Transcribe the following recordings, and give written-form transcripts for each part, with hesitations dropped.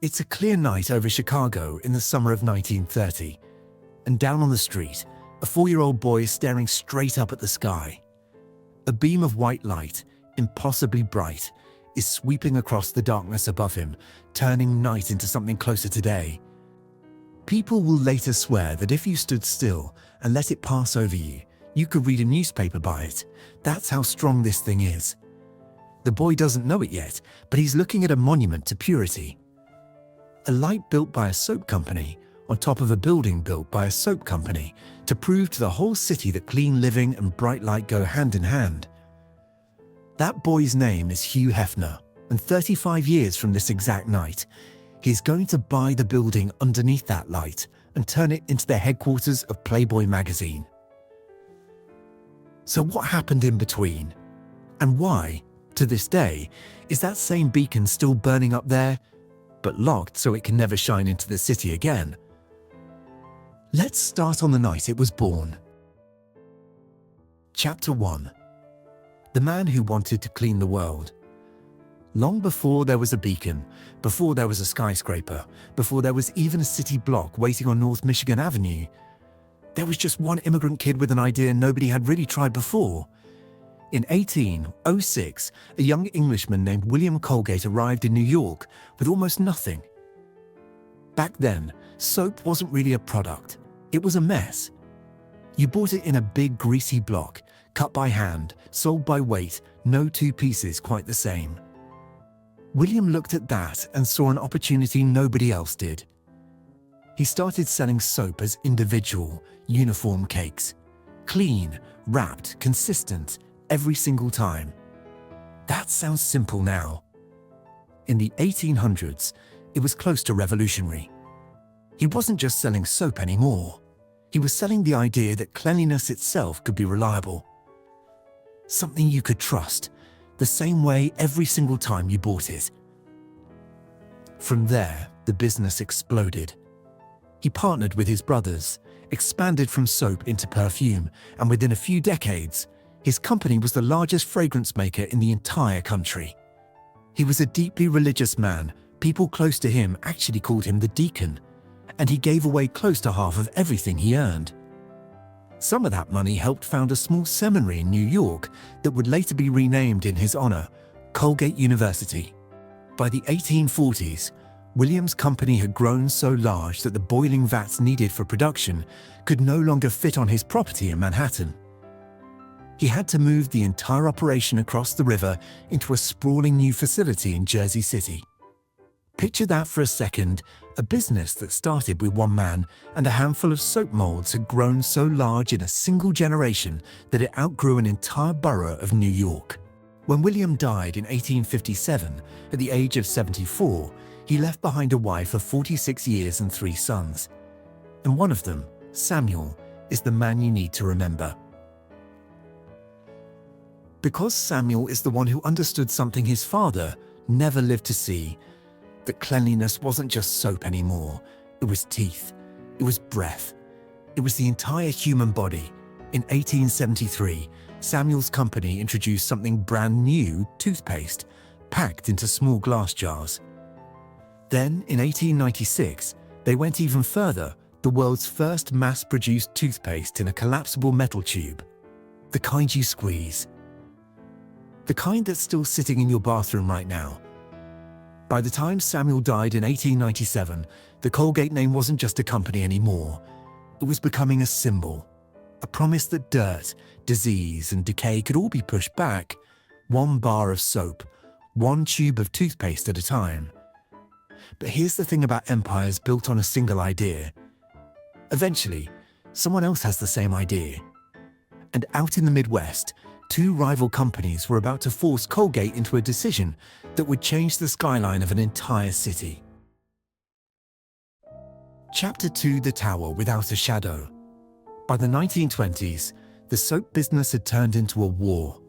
It's a clear night over Chicago in the summer of 1930, and down on the street, a 4-year-old boy is staring straight up at the sky. A beam of white light, impossibly bright, is sweeping across the darkness above him, turning night into something closer to day. People will later swear that if you stood still and let it pass over you, you could read a newspaper by it. That's how strong this thing is. The boy doesn't know it yet, but he's looking at a monument to purity. A light built by a soap company on top of a building built by a soap company to prove to the whole city that clean living and bright light go hand in hand. That boy's name is Hugh Hefner, and 35 years from this exact night, he's going to buy the building underneath that light and turn it into the headquarters of Playboy magazine. So what happened in between? And why, to this day, is that same beacon still burning up there, but locked so it can never shine into the city again? Let's start on the night it was born. Chapter 1. The man who wanted to clean the world. Long before there was a beacon, before there was a skyscraper, before there was even a city block waiting on North Michigan Avenue, there was just one immigrant kid with an idea nobody had really tried before. In 1806, a young Englishman named William Colgate arrived in New York with almost nothing. Back then, soap wasn't really a product. It was a mess. You bought it in a big greasy block, cut by hand, sold by weight, no two pieces quite the same. William looked at that and saw an opportunity nobody else did. He started selling soap as individual, uniform cakes. Clean, wrapped, consistent, every single time. That sounds simple now. In the 1800s, it was close to revolutionary. He wasn't just selling soap anymore. He was selling the idea that cleanliness itself could be reliable. Something you could trust, the same way every single time you bought it. From there, the business exploded. He partnered with his brothers, expanded from soap into perfume, and within a few decades, his company was the largest fragrance maker in the entire country. He was a deeply religious man. People close to him actually called him the Deacon, and he gave away close to half of everything he earned. Some of that money helped found a small seminary in New York that would later be renamed in his honor, Colgate University. By the 1840s, William's company had grown so large that the boiling vats needed for production could no longer fit on his property in Manhattan. He had to move the entire operation across the river into a sprawling new facility in Jersey City. Picture that for a second. A business that started with one man and a handful of soap molds had grown so large in a single generation that it outgrew an entire borough of New York. When William died in 1857, at the age of 74, he left behind a wife of 46 years and 3 sons. And one of them, Samuel, is the man you need to remember. Because Samuel is the one who understood something his father never lived to see, that cleanliness wasn't just soap anymore. It was teeth. It was breath. It was the entire human body. In 1873, Samuel's company introduced something brand new, toothpaste, packed into small glass jars. Then, in 1896, they went even further, the world's first mass-produced toothpaste in a collapsible metal tube. The kind you squeeze. The kind that's still sitting in your bathroom right now. By the time Samuel died in 1897, the Colgate name wasn't just a company anymore. It was becoming a symbol, a promise that dirt, disease, and decay could all be pushed back, one bar of soap, one tube of toothpaste at a time. But here's the thing about empires built on a single idea. Eventually, someone else has the same idea. And out in the Midwest, 2 rival companies were about to force Colgate into a decision that would change the skyline of an entire city. Chapter 2: The Tower Without a Shadow. By the 1920s, the soap business had turned into a war.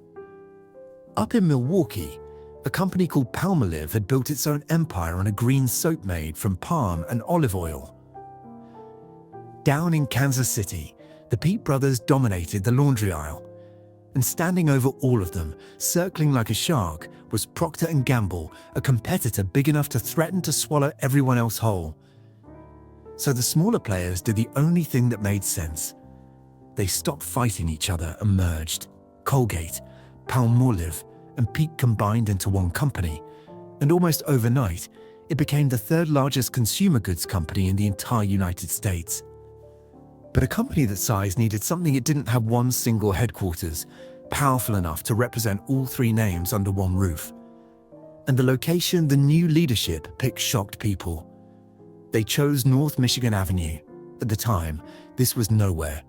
Up in Milwaukee, a company called Palmolive had built its own empire on a green soap made from palm and olive oil. Down in Kansas City, the Peet brothers dominated the laundry aisle. And standing over all of them, circling like a shark, was Procter & Gamble, a competitor big enough to threaten to swallow everyone else whole. So the smaller players did the only thing that made sense. They stopped fighting each other and merged. Colgate, Palmolive, and Peak combined into one company, and almost overnight, it became the third largest consumer goods company in the entire United States. But a company that size needed something it didn't have one single headquarters, powerful enough to represent all three names under one roof. And the location the new leadership picked shocked people. They chose North Michigan Avenue. At the time, this was nowhere.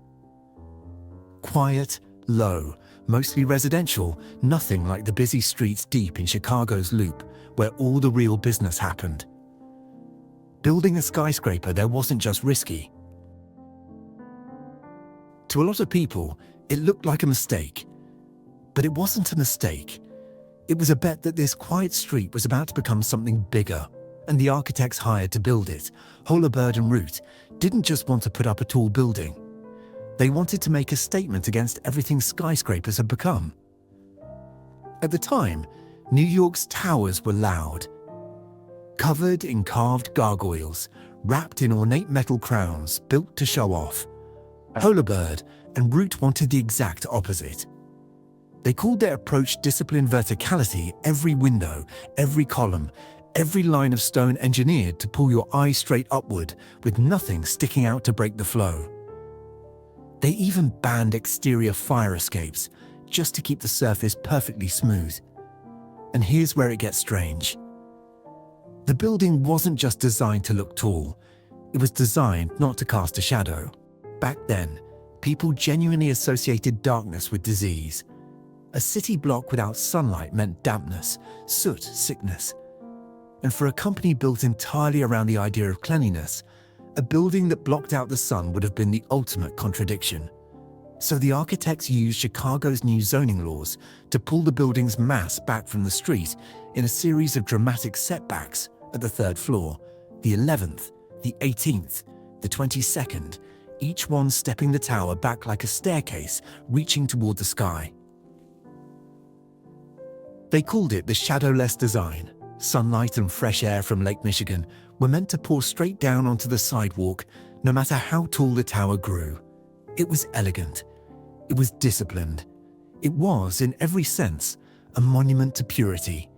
Quiet, low, mostly residential, nothing like the busy streets deep in Chicago's Loop, where all the real business happened. Building a skyscraper there wasn't just risky. To a lot of people, it looked like a mistake. But it wasn't a mistake. It was a bet that this quiet street was about to become something bigger, and the architects hired to build it, Holabird and Root, didn't just want to put up a tall building. They wanted to make a statement against everything skyscrapers had become. At the time, New York's towers were loud. Covered in carved gargoyles, wrapped in ornate metal crowns built to show off. Holabird and Root wanted the exact opposite. They called their approach disciplined verticality. Every window, every column, every line of stone engineered to pull your eye straight upward, with nothing sticking out to break the flow. They even banned exterior fire escapes, just to keep the surface perfectly smooth. And here's where it gets strange. The building wasn't just designed to look tall. It was designed not to cast a shadow. Back then, people genuinely associated darkness with disease. A city block without sunlight meant dampness, soot, sickness. And for a company built entirely around the idea of cleanliness, a building that blocked out the sun would have been the ultimate contradiction. So the architects used Chicago's new zoning laws to pull the building's mass back from the street in a series of dramatic setbacks at the third floor, the 11th, the 18th, the 22nd, each one stepping the tower back like a staircase reaching toward the sky. They called it the Shadowless design. Sunlight and fresh air from Lake Michigan were meant to pour straight down onto the sidewalk, no matter how tall the tower grew. It was elegant. It was disciplined. It was, in every sense, a monument to purity.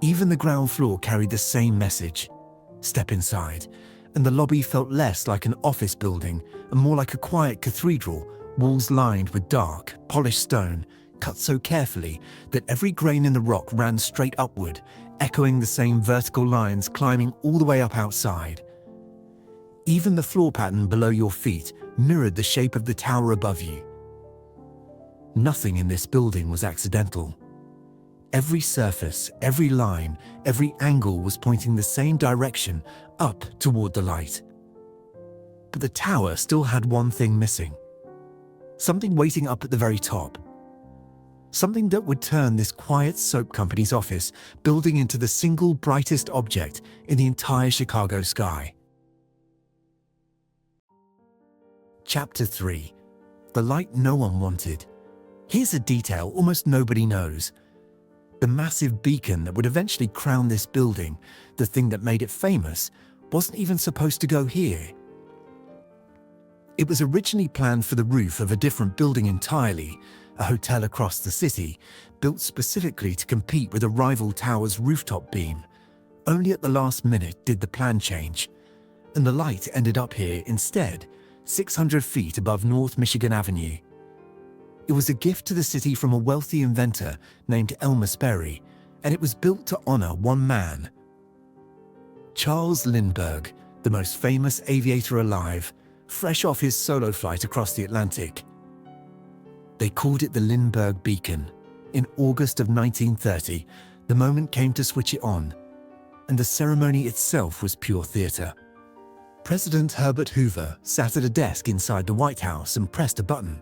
Even the ground floor carried the same message. Step inside, and the lobby felt less like an office building and more like a quiet cathedral, walls lined with dark, polished stone, cut so carefully that every grain in the rock ran straight upward, echoing the same vertical lines climbing all the way up outside. Even the floor pattern below your feet mirrored the shape of the tower above you. Nothing in this building was accidental. Every surface, every line, every angle was pointing the same direction, up toward the light. But the tower still had one thing missing. Something waiting up at the very top. Something that would turn this quiet soap company's office building into the single brightest object in the entire Chicago sky. Chapter 3. The light no one wanted. Here's a detail almost nobody knows. The massive beacon that would eventually crown this building, the thing that made it famous, wasn't even supposed to go here. It was originally planned for the roof of a different building entirely, a hotel across the city, built specifically to compete with a rival tower's rooftop beam. Only at the last minute did the plan change, and the light ended up here instead, 600 feet above North Michigan Avenue. It was a gift to the city from a wealthy inventor named Elmer Sperry, and it was built to honor one man. Charles Lindbergh, the most famous aviator alive, fresh off his solo flight across the Atlantic. They called it the Lindbergh Beacon. In August of 1930, the moment came to switch it on, and the ceremony itself was pure theater. President Herbert Hoover sat at a desk inside the White House and pressed a button.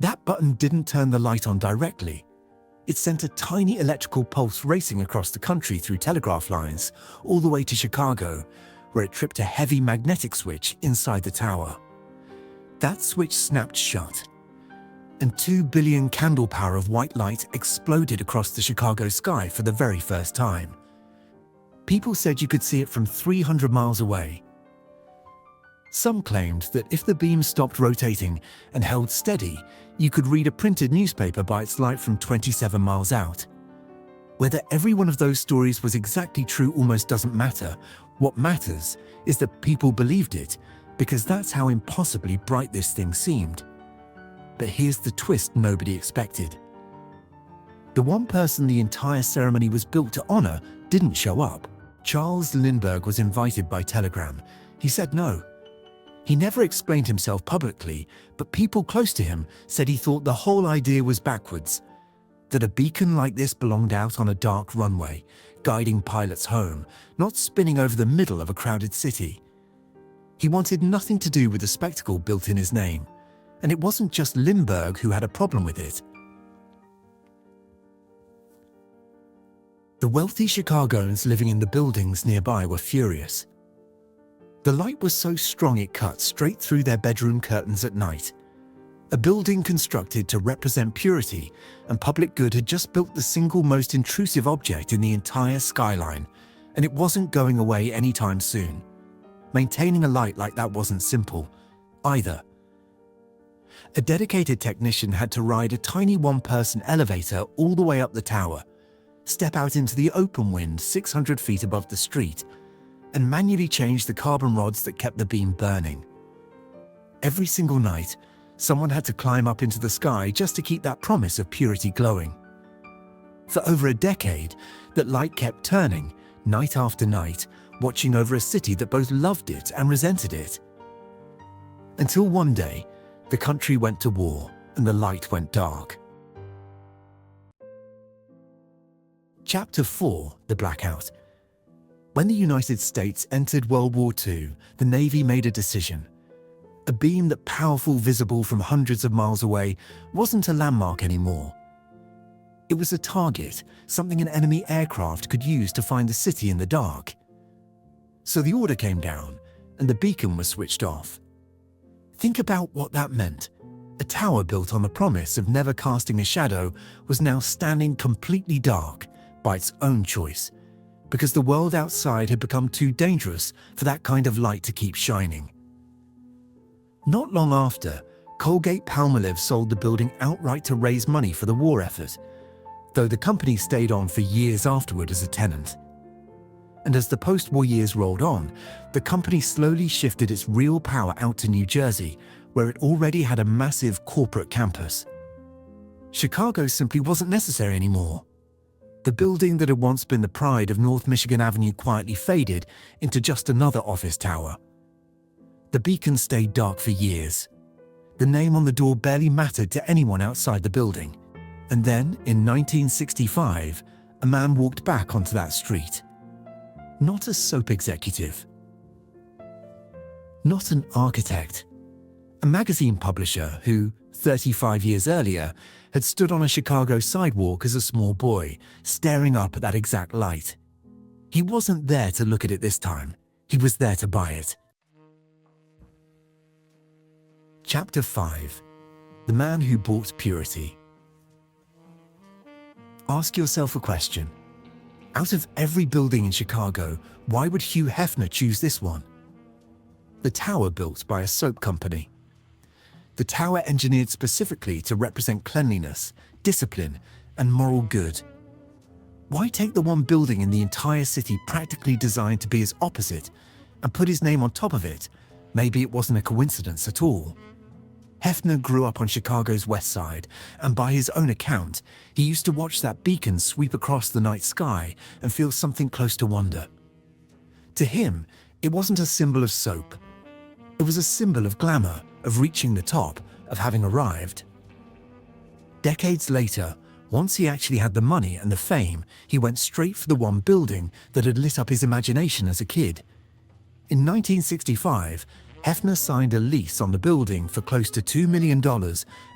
That button didn't turn the light on directly. It sent a tiny electrical pulse racing across the country through telegraph lines, all the way to Chicago, where it tripped a heavy magnetic switch inside the tower. That switch snapped shut, and 2 billion candle power of white light exploded across the Chicago sky for the very first time. People said you could see it from 300 miles away. Some claimed that if the beam stopped rotating and held steady, you could read a printed newspaper by its light from 27 miles out. Whether every one of those stories was exactly true almost doesn't matter. What matters is that people believed it, because that's how impossibly bright this thing seemed. But here's the twist nobody expected. The one person the entire ceremony was built to honor didn't show up. Charles Lindbergh was invited by telegram. He said no. He never explained himself publicly, but people close to him said he thought the whole idea was backwards, that a beacon like this belonged out on a dark runway, guiding pilots home, not spinning over the middle of a crowded city. He wanted nothing to do with the spectacle built in his name, and it wasn't just Lindbergh who had a problem with it. The wealthy Chicagoans living in the buildings nearby were furious. The light was so strong it cut straight through their bedroom curtains at night. A building constructed to represent purity and public good had just built the single most intrusive object in the entire skyline, and it wasn't going away anytime soon. Maintaining a light like that wasn't simple, either. A dedicated technician had to ride a tiny one-person elevator all the way up the tower, step out into the open wind 600 feet above the street, and manually change the carbon rods that kept the beam burning. Every single night, someone had to climb up into the sky just to keep that promise of purity glowing. For over a decade, that light kept turning, night after night, watching over a city that both loved it and resented it. Until one day, the country went to war and the light went dark. Chapter 4: The Blackout. When the United States entered World War II, the Navy made a decision. A beam that powerful, visible from hundreds of miles away, wasn't a landmark anymore. It was a target, something an enemy aircraft could use to find the city in the dark. So the order came down, and the beacon was switched off. Think about what that meant. A tower built on the promise of never casting a shadow was now standing completely dark by its own choice, because the world outside had become too dangerous for that kind of light to keep shining. Not long after, Colgate-Palmolive sold the building outright to raise money for the war effort, though the company stayed on for years afterward as a tenant. And as the post-war years rolled on, the company slowly shifted its real power out to New Jersey, where it already had a massive corporate campus. Chicago simply wasn't necessary anymore. The building that had once been the pride of North Michigan Avenue quietly faded into just another office tower. The beacon stayed dark for years. The name on the door barely mattered to anyone outside the building. And then, in 1965, a man walked back onto that street. Not a soap executive. Not an architect. A magazine publisher who, 35 years earlier, had stood on a Chicago sidewalk as a small boy, staring up at that exact light. He wasn't there to look at it this time. He was there to buy it. Chapter 5: The Man Who Bought Purity. Ask yourself a question. Out of every building in Chicago, why would Hugh Hefner choose this one? The tower built by a soap company. The tower engineered specifically to represent cleanliness, discipline, and moral good. Why take the one building in the entire city practically designed to be his opposite and put his name on top of it? Maybe it wasn't a coincidence at all. Hefner grew up on Chicago's west side, and by his own account, he used to watch that beacon sweep across the night sky and feel something close to wonder. To him, it wasn't a symbol of soap. It was a symbol of glamour, of reaching the top, of having arrived. Decades later, once he actually had the money and the fame, he went straight for the one building that had lit up his imagination as a kid. In 1965, Hefner signed a lease on the building for close to $2 million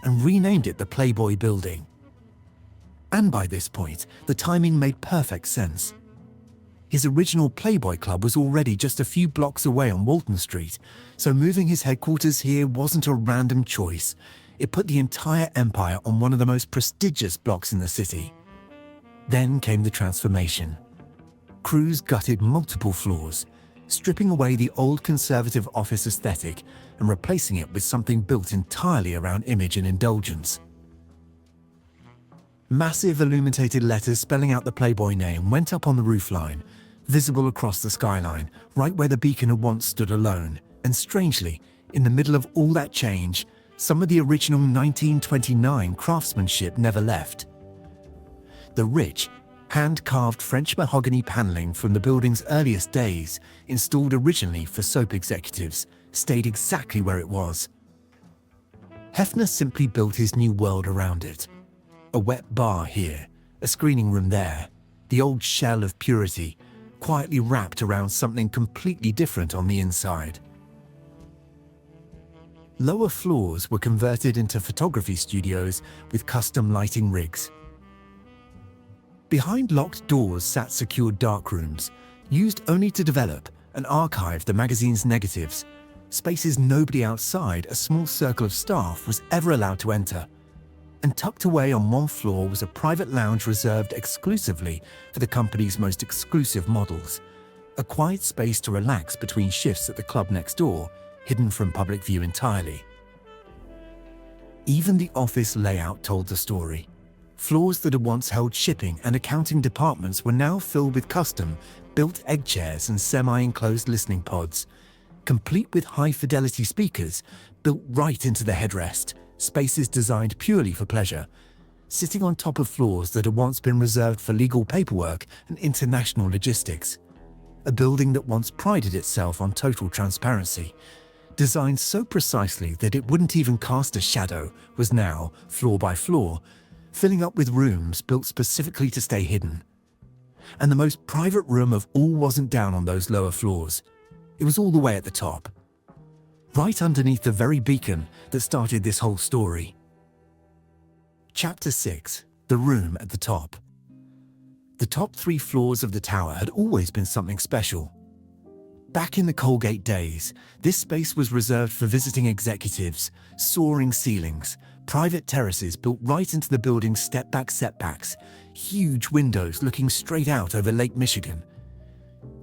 and renamed it the Playboy Building. And by this point, the timing made perfect sense. His original Playboy Club was already just a few blocks away on Walton Street, so moving his headquarters here wasn't a random choice. It put the entire empire on one of the most prestigious blocks in the city. Then came the transformation. Crews gutted multiple floors, stripping away the old conservative office aesthetic and replacing it with something built entirely around image and indulgence. Massive illuminated letters spelling out the Playboy name went up on the roofline, visible across the skyline, right where the beacon had once stood alone. And strangely, in the middle of all that change, some of the original 1929 craftsmanship never left. The rich, hand-carved French mahogany paneling from the building's earliest days, installed originally for soap executives, stayed exactly where it was. Hefner simply built his new world around it. A wet bar here, a screening room there, the old shell of purity, quietly wrapped around something completely different on the inside. Lower floors were converted into photography studios with custom lighting rigs. Behind locked doors sat secured darkrooms, used only to develop and archive the magazine's negatives, spaces nobody outside a small circle of staff was ever allowed to enter. And tucked away on one floor was a private lounge reserved exclusively for the company's most exclusive models, a quiet space to relax between shifts at the club next door, hidden from public view entirely. Even the office layout told the story. Floors that had once held shipping and accounting departments were now filled with custom, built egg chairs and semi-enclosed listening pods, complete with high-fidelity speakers built right into the headrest, spaces designed purely for pleasure, sitting on top of floors that had once been reserved for legal paperwork and international logistics. A building that once prided itself on total transparency, designed so precisely that it wouldn't even cast a shadow, was now, floor by floor, filling up with rooms built specifically to stay hidden. And the most private room of all wasn't down on those lower floors. It was all the way at the top, right underneath the very beacon that started this whole story. Chapter 6. The room at the top. The top 3 floors of the tower had always been something special. Back in the Colgate days, this space was reserved for visiting executives, soaring ceilings, private terraces built right into the building's step-back setbacks, huge windows looking straight out over Lake Michigan.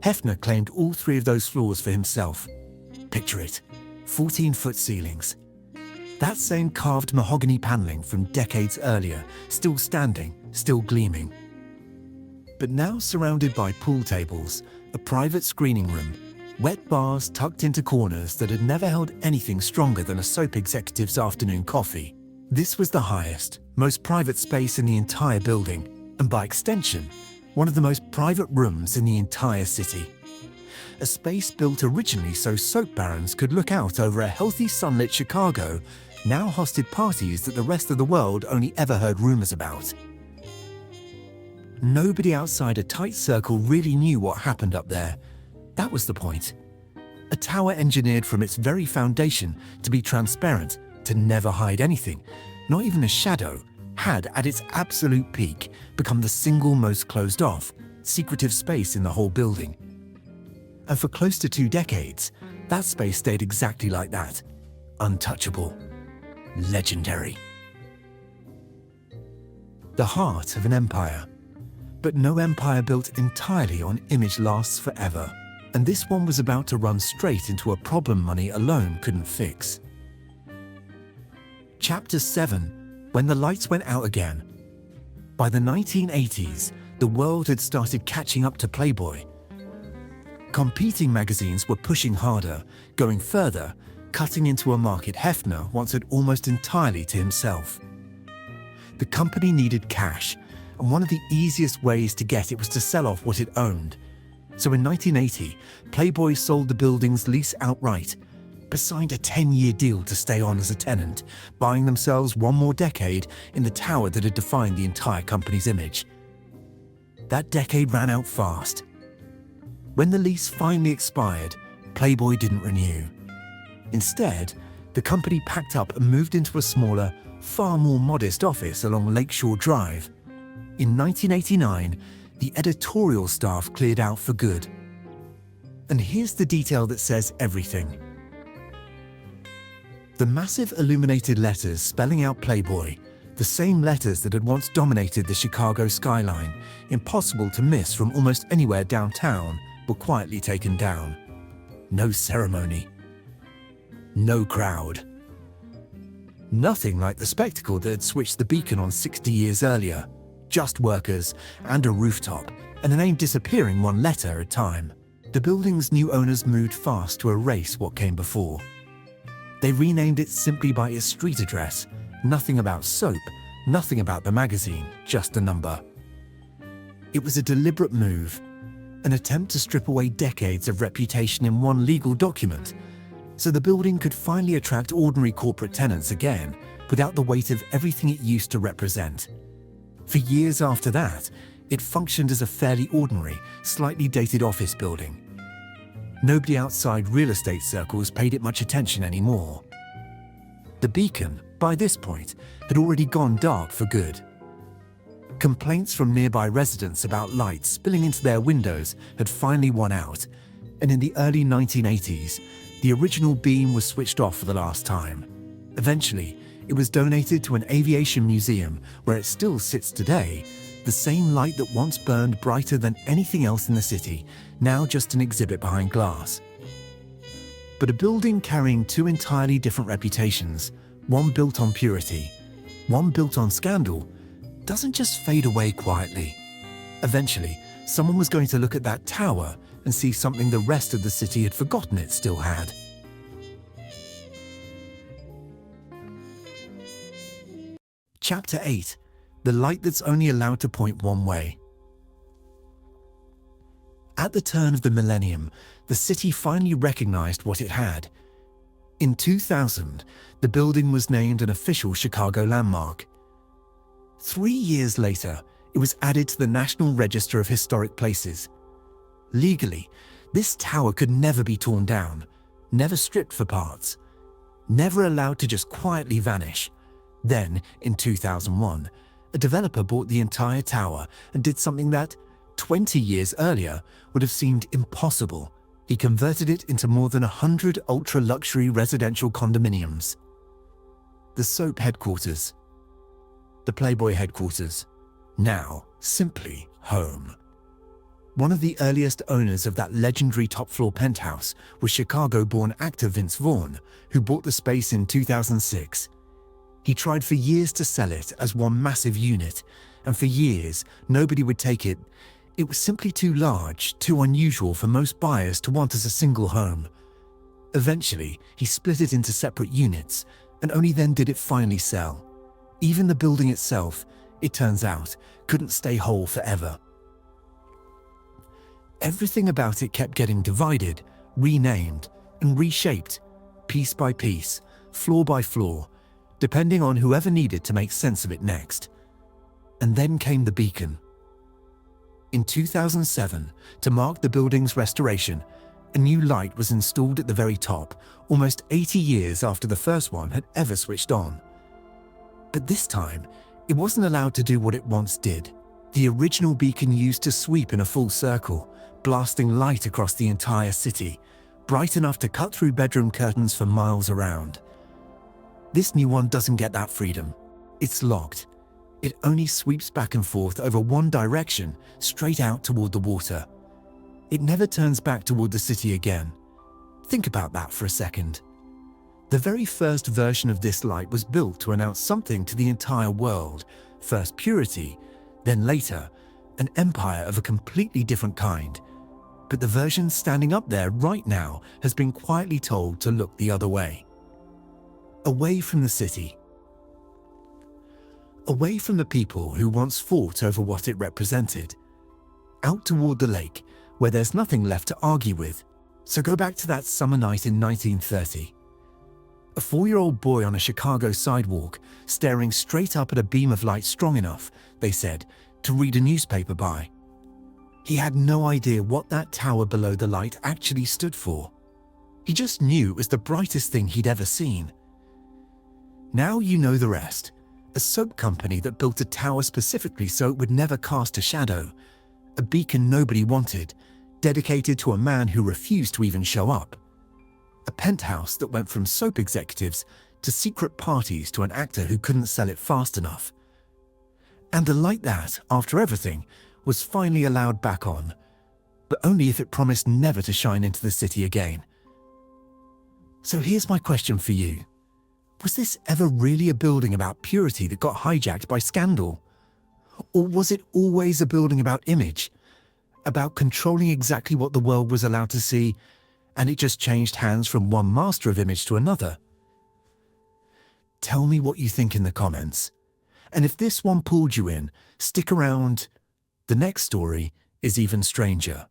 Hefner claimed all 3 of those floors for himself. Picture it, 14-foot ceilings. That same carved mahogany paneling from decades earlier, still standing, still gleaming. But now surrounded by pool tables, a private screening room, wet bars tucked into corners that had never held anything stronger than a soap executive's afternoon coffee. This was the highest, most private space in the entire building, and by extension, one of the most private rooms in the entire city. A space built originally so soap barons could look out over a healthy sunlit Chicago now hosted parties that the rest of the world only ever heard rumors about. Nobody outside a tight circle really knew what happened up there. That was the point. A tower engineered from its very foundation to be transparent, to never hide anything, not even a shadow, had, at its absolute peak, become the single most closed-off, secretive space in the whole building. And for close to 2 decades, that space stayed exactly like that. Untouchable. Legendary. The heart of an empire. But no empire built entirely on image lasts forever. And this one was about to run straight into a problem money alone couldn't fix. Chapter 7. When the lights went out again. By the 1980s, the world had started catching up to Playboy. Competing magazines were pushing harder, going further, cutting into a market Hefner once had almost entirely to himself. The company needed cash, and one of the easiest ways to get it was to sell off what it owned. So in 1980, Playboy sold the building's lease outright, but signed a 10-year deal to stay on as a tenant, buying themselves one more decade in the tower that had defined the entire company's image. That decade ran out fast. When the lease finally expired, Playboy didn't renew. Instead, the company packed up and moved into a smaller, far more modest office along Lakeshore Drive. In 1989, the editorial staff cleared out for good. And here's the detail that says everything. The massive illuminated letters spelling out Playboy, the same letters that had once dominated the Chicago skyline, impossible to miss from almost anywhere downtown, were quietly taken down. No ceremony. No crowd. Nothing like the spectacle that had switched the Beacon on 60 years earlier. Just workers and a rooftop, and a name disappearing one letter at a time. The building's new owners moved fast to erase what came before. They renamed it simply by its street address. Nothing about soap, nothing about the magazine, just a number. It was a deliberate move, an attempt to strip away decades of reputation in one legal document, so the building could finally attract ordinary corporate tenants again without the weight of everything it used to represent. For years after that, it functioned as a fairly ordinary, slightly dated office building. Nobody outside real estate circles paid it much attention anymore. The Beacon, by this point, had already gone dark for good. Complaints from nearby residents about lights spilling into their windows had finally won out, and in the early 1980s, the original beam was switched off for the last time. Eventually, it was donated to an aviation museum where it still sits today, the same light that once burned brighter than anything else in the city, now just an exhibit behind glass. But a building carrying two entirely different reputations, one built on purity, one built on scandal, doesn't just fade away quietly. Eventually, someone was going to look at that tower and see something the rest of the city had forgotten it still had. Chapter 8. The light that's only allowed to point one way. At the turn of the millennium, the city finally recognized what it had. In 2000, the building was named an official Chicago landmark. 3 years later, it was added to the National Register of Historic Places. Legally, this tower could never be torn down, never stripped for parts, never allowed to just quietly vanish. Then, in 2001, a developer bought the entire tower and did something that, 20 years earlier, would have seemed impossible. He converted it into more than 100 ultra-luxury residential condominiums. The soap headquarters. The Playboy headquarters. Now, simply home. One of the earliest owners of that legendary top-floor penthouse was Chicago-born actor Vince Vaughn, who bought the space in 2006. He tried for years to sell it as one massive unit, and for years, nobody would take it. It was simply too large, too unusual for most buyers to want as a single home. Eventually, he split it into separate units, and only then did it finally sell. Even the building itself, it turns out, couldn't stay whole forever. Everything about it kept getting divided, renamed, and reshaped, piece by piece, floor by floor, depending on whoever needed to make sense of it next. And then came the Beacon. In 2007, to mark the building's restoration, a new light was installed at the very top, almost 80 years after the first one had ever switched on. But this time, it wasn't allowed to do what it once did. The original beacon used to sweep in a full circle, blasting light across the entire city, bright enough to cut through bedroom curtains for miles around. This new one doesn't get that freedom. It's locked. It only sweeps back and forth over one direction, straight out toward the water. It never turns back toward the city again. Think about that for a second. The very first version of this light was built to announce something to the entire world. First purity, then later, an empire of a completely different kind. But the version standing up there right now has been quietly told to look the other way. Away from the city. Away from the people who once fought over what it represented. Out toward the lake, where there's nothing left to argue with. So go back to that summer night in 1930. A 4-year-old boy on a Chicago sidewalk, staring straight up at a beam of light strong enough, they said, to read a newspaper by. He had no idea what that tower below the light actually stood for. He just knew it was the brightest thing he'd ever seen. Now you know the rest. A soap company that built a tower specifically so it would never cast a shadow. A beacon nobody wanted, dedicated to a man who refused to even show up. A penthouse that went from soap executives to secret parties to an actor who couldn't sell it fast enough. And a light that, after everything, was finally allowed back on, but only if it promised never to shine into the city again. So here's my question for you. Was this ever really a building about purity that got hijacked by scandal? Or was it always a building about image, about controlling exactly what the world was allowed to see, and it just changed hands from one master of image to another? Tell me what you think in the comments. And if this one pulled you in, stick around. The next story is even stranger.